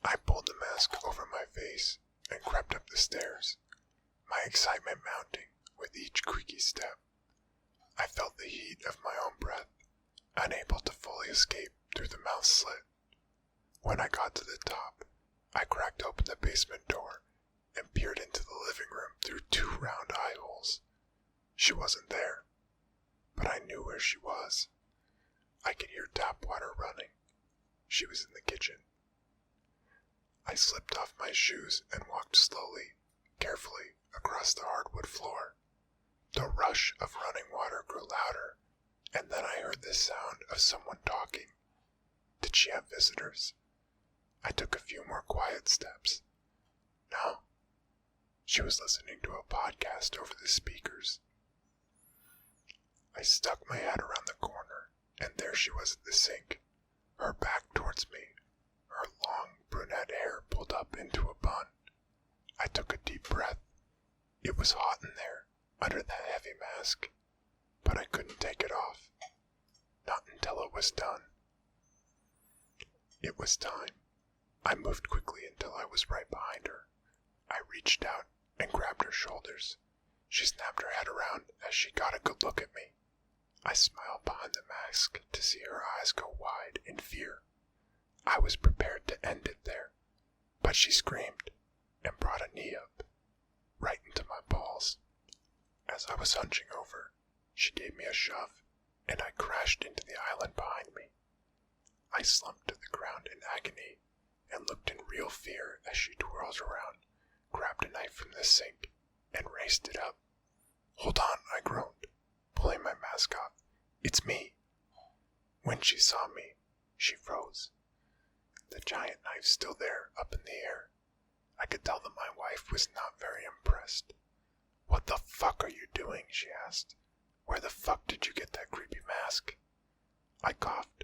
I pulled the mask over my face and crept up the stairs, my excitement mounting with each creaky step. I felt the heat of my own breath, unable to fully escape through the mouth slit. When I got to the top, I cracked open the basement door and peered into the living room through 2 round eye holes. She wasn't there, but I knew where she was. I could hear tap water running. She was in the kitchen. I slipped off my shoes and walked slowly, carefully, across the hardwood floor. The rush of running water grew louder, and then I heard the sound of someone talking. Did she have visitors? I took a few more quiet steps. No. She was listening to a podcast over the speakers. I stuck my head around the corner, and there she was at the sink, her back towards me, her long brunette hair pulled up into a bun. I took a deep breath. It was hot in there, under that heavy mask, but I couldn't take it off. Not until it was done. It was time. I moved quickly until I was right behind her. I reached out and grabbed her shoulders. She snapped her head around as she got a good look at me. I smiled behind the mask to see her eyes go wide in fear. I was prepared to end it there, but she screamed and brought a knee up, right into my balls. As I was hunching over, she gave me a shove, and I crashed into the island behind me. I slumped to the ground in agony and looked in real fear as she twirled around, grabbed a knife from the sink, and raised it up. "Hold on," I groaned, pulling my mask off. "It's me." When she saw me, she froze. The giant knife still there, up in the air. I could tell that my wife was not very impressed. "What the fuck are you doing?" she asked. "Where the fuck did you get that creepy mask?" I coughed,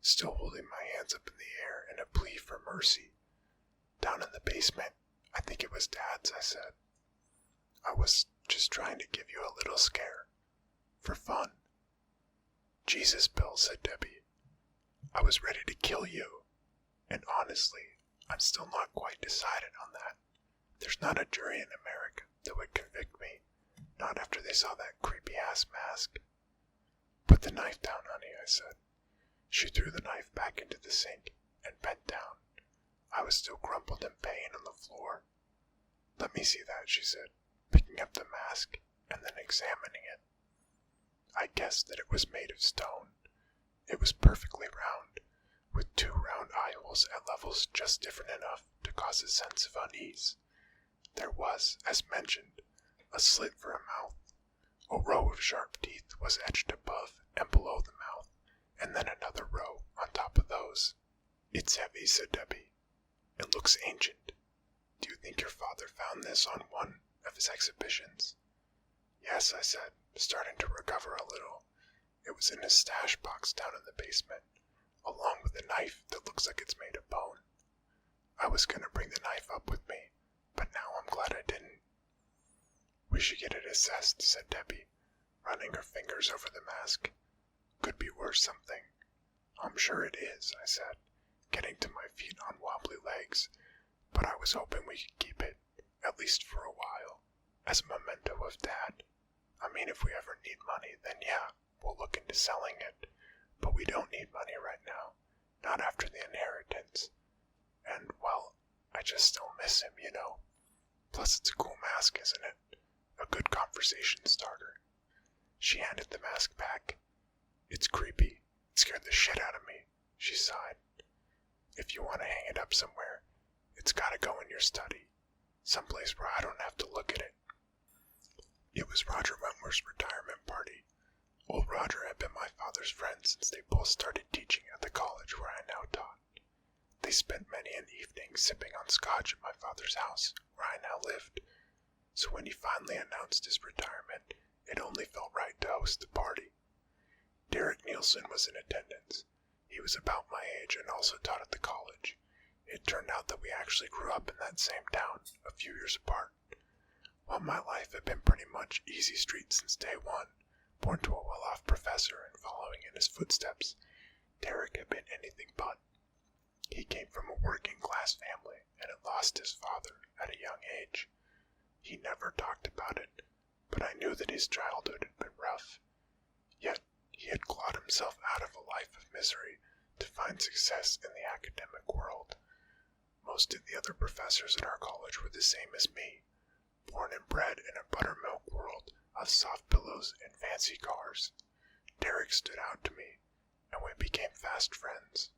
still holding my hands up in the air in a plea for mercy. "Down in the basement. I think it was Dad's," I said. "I was just trying to give you a little scare. For fun." "Jesus, Bill," said Debbie. "I was ready to kill you. And honestly, I'm still not quite decided on that. There's not a jury in America that would convict me, not after they saw that creepy-ass mask." "Put the knife down, honey," I said. She threw the knife back into the sink and bent down. I was still crumpled in pain on the floor. "Let me see that," she said, picking up the mask and then examining it. I guessed that it was made of stone. It was perfectly round, with 2 round eye holes at levels just different enough to cause a sense of unease. There was, as mentioned, a slit for a mouth. A row of sharp teeth was etched above and below the mouth, and then another row on top of those. "It's heavy," said Debbie. "It looks ancient. Do you think your father found this on one of his exhibitions?" "Yes," I said, starting to recover a little. "It was in his stash box down in the basement, along with a knife that looks like it's made of bone. I was going to bring the knife up with me, but now I'm glad I didn't." "We should get it assessed," said Debbie, running her fingers over the mask. "Could be worth something." "I'm sure it is," I said, getting to my feet on wobbly legs, but I was hoping we could keep it, at least for a while, as a memento of Dad. I mean, if we ever need money, then yeah, we'll look into selling it, but we don't need money right now, not after the inheritance. And, well, I just still miss him, you know. Plus it's a cool mask, isn't it? A good conversation starter." She handed the mask back. "It's creepy. It scared the shit out of me," she sighed. "If you want to hang it up somewhere, it's gotta go in your study, someplace where I don't have to look at it." It was Roger Wentworth's retirement party. Old Roger had been my father's friend since they both started teaching at the college where I now taught. They spent many an evening sipping on scotch at my father's house, where I now lived. So when he finally announced his retirement, it only felt right to host the party. Derek Nielsen was in attendance. He was about my age and also taught at the college. It turned out that we actually grew up in that same town, a few years apart. While my life had been pretty much easy street since day one, born to a well-off professor and following in his footsteps, Derek had been anything but. He came from a working-class family and had lost his father at a young age. He never talked about it, but I knew that his childhood had been rough. Yet he had clawed himself out of a life of misery to find success in the academic world. Most of the other professors at our college were the same as me, born and bred in a buttermilk world of soft pillows and fancy cars. Derek stood out to me, and we became fast friends.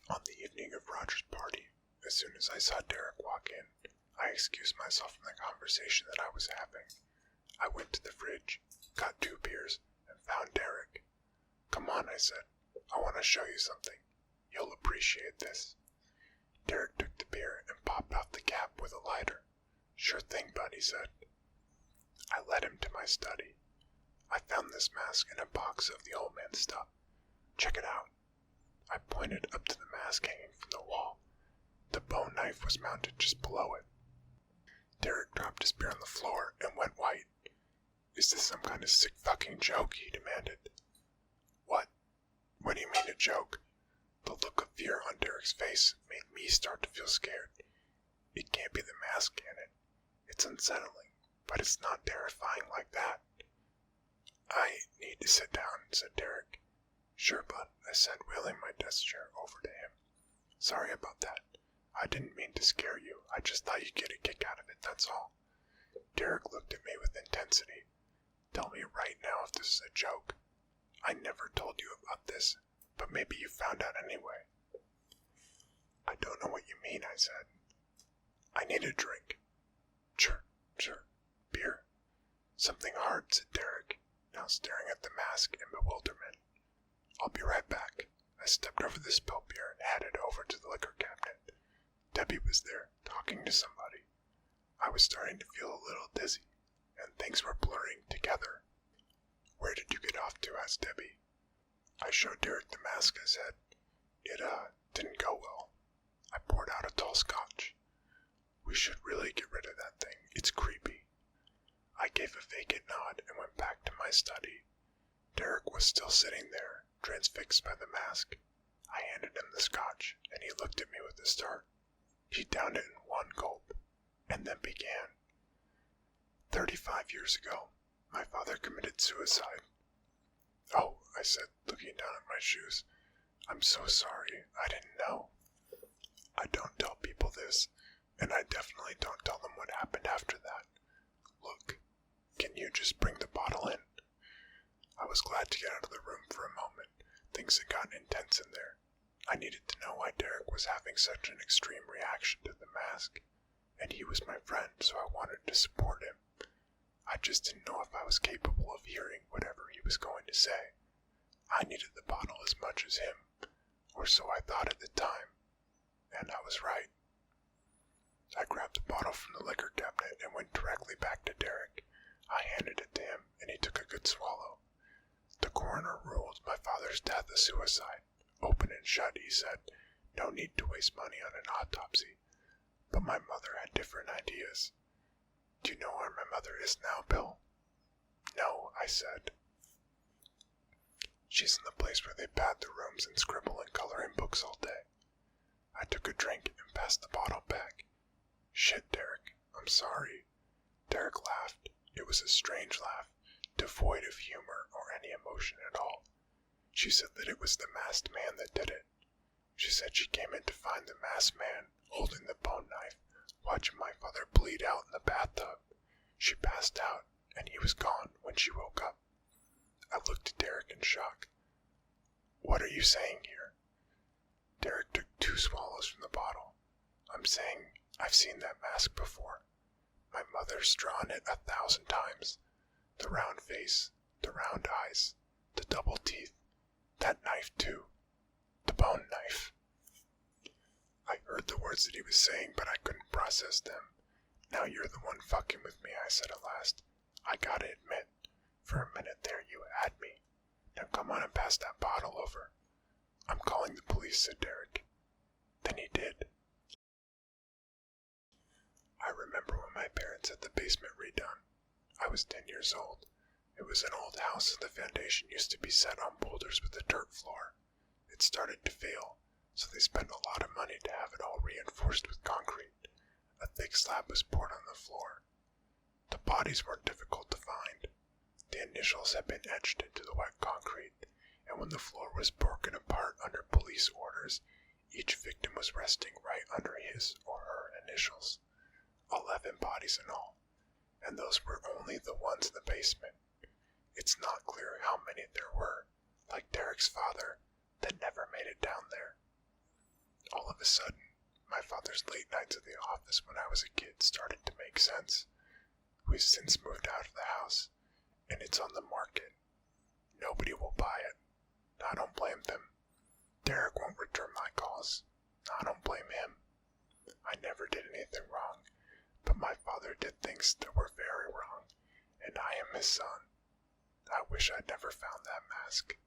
On the evening of Roger's party, as soon as I saw Derek walk in, I excused myself from the conversation that I was having. I went to the fridge, got 2 beers, and found Derek. "Come on," I said. "I want to show you something. You'll appreciate this." Derek took the beer and popped off the cap with a lighter. "Sure thing, bud," he said. I led him to my study. I found this mask in a box of the old man's stuff. "Check it out." I pointed up to the mask hanging from the wall. The bone knife was mounted just below it. Derek dropped his beer on the floor and went white. "Is this some kind of sick fucking joke?" he demanded. What do you mean a joke?" The look of fear on Derek's face made me start to feel scared. "It can't be the mask, can it? It's unsettling, but it's not terrifying like that." "I need to sit down," said Derek. "Sure, bud," I said, wheeling my desk chair over to him. "Sorry about that. I didn't mean to scare you. I just thought you'd get a kick out of it, that's all." Derek looked at me with intensity. "Tell me right now if this is a joke. I never told you about this, but maybe you found out anyway." "I don't know what you mean," I said. "I need a drink." Sure. Beer?" "Something hard," said Derek, now staring at the mask in bewilderment. "I'll be right back." I stepped over the spilled beer and headed over to the liquor cabinet. Debbie was there, talking to somebody. I was starting to feel a little dizzy, and things were blurring together. "Where did you get off to?" asked Debbie. I showed Derek the mask, I said. It didn't go well. I poured out a tall scotch. "We should really get rid of that thing. It's creepy." I gave a vacant nod and went back to my study. Derek was still sitting there, transfixed by the mask. I handed him the scotch, and he looked at me with a start. He downed it in one gulp, and then began. 35 years ago, my father committed suicide." "Oh," I said, looking down at my shoes. "I'm so sorry. I didn't know." I don't tell people this, and I definitely don't tell them what happened after that. "Look, can you just bring the bottle in?" I was glad to get out of the room for a moment. Things had gotten intense in there. I needed to know why Derek was having such an extreme reaction to the mask, and he was my friend, so I wanted to support him. I just didn't know if I was capable of hearing whatever he was going to say. I needed the bottle as much as him, or so I thought at the time, and I was right. I grabbed the bottle from the liquor cabinet and went directly back to Derek. I handed it to him, and he took a good swallow. "The coroner ruled my father's death a suicide. Open and shut," he said. "No need to waste money on an autopsy." But my mother had different ideas. "Do you know where my mother is now, Bill?" "No," I said. "She's in the place where they pad the rooms and scribble and color in books all day." I took a drink and passed the bottle back. "Shit, Derek, I'm sorry." Derek laughed. It was a strange laugh, devoid of humor or any emotion at all. She said that it was the masked man that did it. She said she came in to find the masked man holding the bone knife, watching my father bleed out in the bathtub. She passed out, and he was gone when she woke up. I looked at Derek in shock. "What are you saying here?" Derek took 2 swallows from the bottle. "I'm saying I've seen that mask before. My mother's drawn it 1,000 times. The round face, the round eyes, the double teeth, that knife too. The bone knife." I heard the words that he was saying, but I couldn't process them. "Now you're the one fucking with me," I said at last. "I gotta admit, for a minute there you had me. Now come on and pass that bottle over." "I'm calling the police," said Derek. Then he did. I remember when my parents had the basement redone. I was 10 years old. It was an old house and the foundation used to be set on boulders with a dirt floor. It started to fail, so they spent a lot of money to have it all reinforced with concrete. A thick slab was poured on the floor. The bodies weren't difficult to find. The initials had been etched into the wet concrete, and when the floor was broken apart under police orders, each victim was resting right under his or her initials. 11 bodies in all, and those were only the ones in the basement. It's not clear how many there were, like Derek's father, that never made it down there. All of a sudden, my father's late nights at the office when I was a kid started to make sense. We've since moved out of the house, and it's on the market. Nobody will buy it. I don't blame them. Derek won't return my calls. I don't blame him. I never did anything wrong, but my father did things that were very wrong, and I am his son. I wish I'd never found that mask.